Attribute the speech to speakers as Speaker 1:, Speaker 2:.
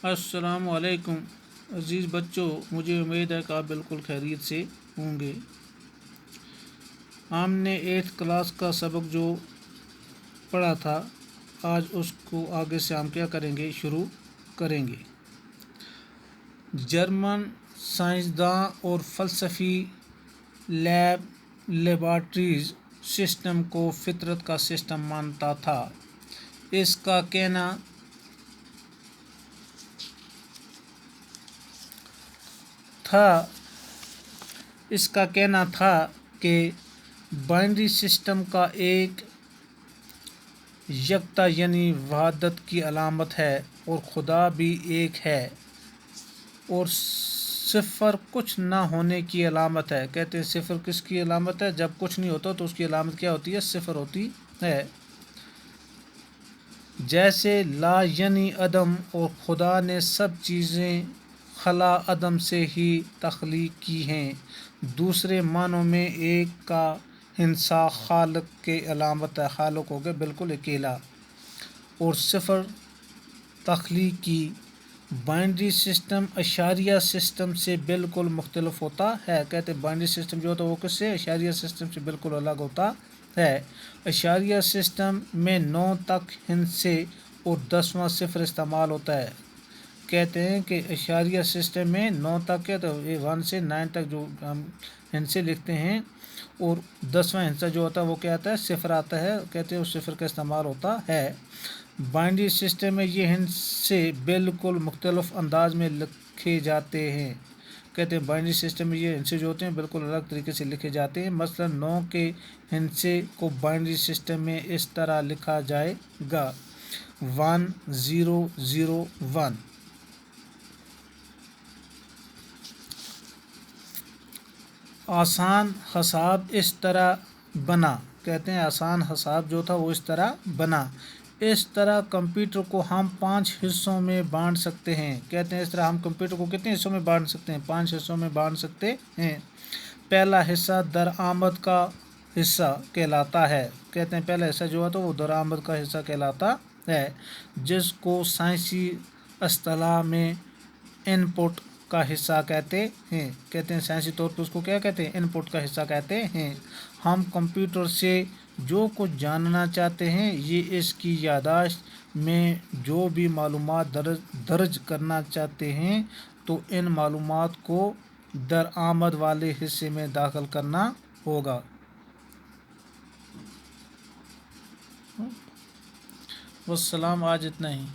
Speaker 1: السلام علیکم عزیز بچوں، مجھے امید ہے کہ آپ بالکل خیریت سے ہوں گے۔ ہم نے 8th کلاس کا سبق جو پڑھا تھا، آج اس کو آگے سے ہم کیا کریں گے، شروع کریں گے۔ جرمن سائنسداں اور فلسفی لیبارٹریز سسٹم کو فطرت کا سسٹم مانتا تھا۔ اس کا کہنا تھا کہ بائنری سسٹم کا ایک یکتا یعنی وحدت کی علامت ہے اور خدا بھی ایک ہے، اور صفر کچھ نہ ہونے کی علامت ہے۔ کہتے ہیں صفر کس کی علامت ہے؟ جب کچھ نہیں ہوتا تو اس کی علامت کیا ہوتی ہے؟ صفر ہوتی ہے۔ جیسے لا یعنی عدم، اور خدا نے سب چیزیں خلا عدم سے ہی تخلیق کی ہیں۔ دوسرے معنوں میں ایک کا ہندسہ خالق کے علامت ہے، خالق ہو گئے بالکل اکیلا، اور صفر تخلیق کی۔ بائنری سسٹم اشاریہ سسٹم سے بالکل مختلف ہوتا ہے۔ کہتے ہیں بائنری سسٹم جو ہوتا ہے وہ کس سے؟ اشاریہ سسٹم سے بالکل الگ ہوتا ہے۔ اشاریہ سسٹم میں 9 تک ہندسے اور 10واں صفر استعمال ہوتا ہے۔ کہتے ہیں کہ اشاریہ سسٹم میں 9 تک ہے تو 1 سے 9 تک جو ہم ہندسے لکھتے ہیں، اور 10واں ہندسہ جو ہوتا ہے وہ کیا آتا ہے؟ صفر آتا ہے۔ کہتے ہیں اس صفر کا استعمال ہوتا ہے۔ بائنری سسٹم میں یہ ہندسے بالکل مختلف انداز میں لکھے جاتے ہیں۔ کہتے ہیں بائنری سسٹم میں یہ ہندسے جو ہوتے ہیں بالکل الگ طریقے سے لکھے جاتے ہیں۔ مثلا 9 کے ہندسے کو بائنری سسٹم میں اس طرح لکھا جائے گا: 1 0 0 1۔ آسان حساب اس طرح بنا۔ کہتے ہیں آسان حساب جو تھا وہ اس طرح بنا۔ اس طرح کمپیوٹر کو ہم 5 حصوں میں بانٹ سکتے ہیں۔ کہتے ہیں اس طرح ہم کمپیوٹر کو کتنے حصوں میں بانٹ سکتے ہیں؟ 5 حصوں میں بانٹ سکتے ہیں۔ پہلا حصہ درآمد کا حصہ کہلاتا ہے۔ کہتے ہیں پہلا حصہ جو ہوتا ہے وہ درآمد کا حصہ کہلاتا ہے، جس کو سائنسی اصطلاح میں ان پٹ کا حصہ کہتے ہیں۔ کہتے ہیں سائنسی طور پر اس کو کیا کہتے ہیں؟ ان پٹ کا حصہ کہتے ہیں۔ ہم کمپیوٹر سے جو کچھ جاننا چاہتے ہیں، یہ اس کی یادداشت میں جو بھی معلومات درج کرنا چاہتے ہیں تو ان معلومات کو درآمد والے حصے میں داخل کرنا ہوگا۔ والسلام، آج اتنا ہی۔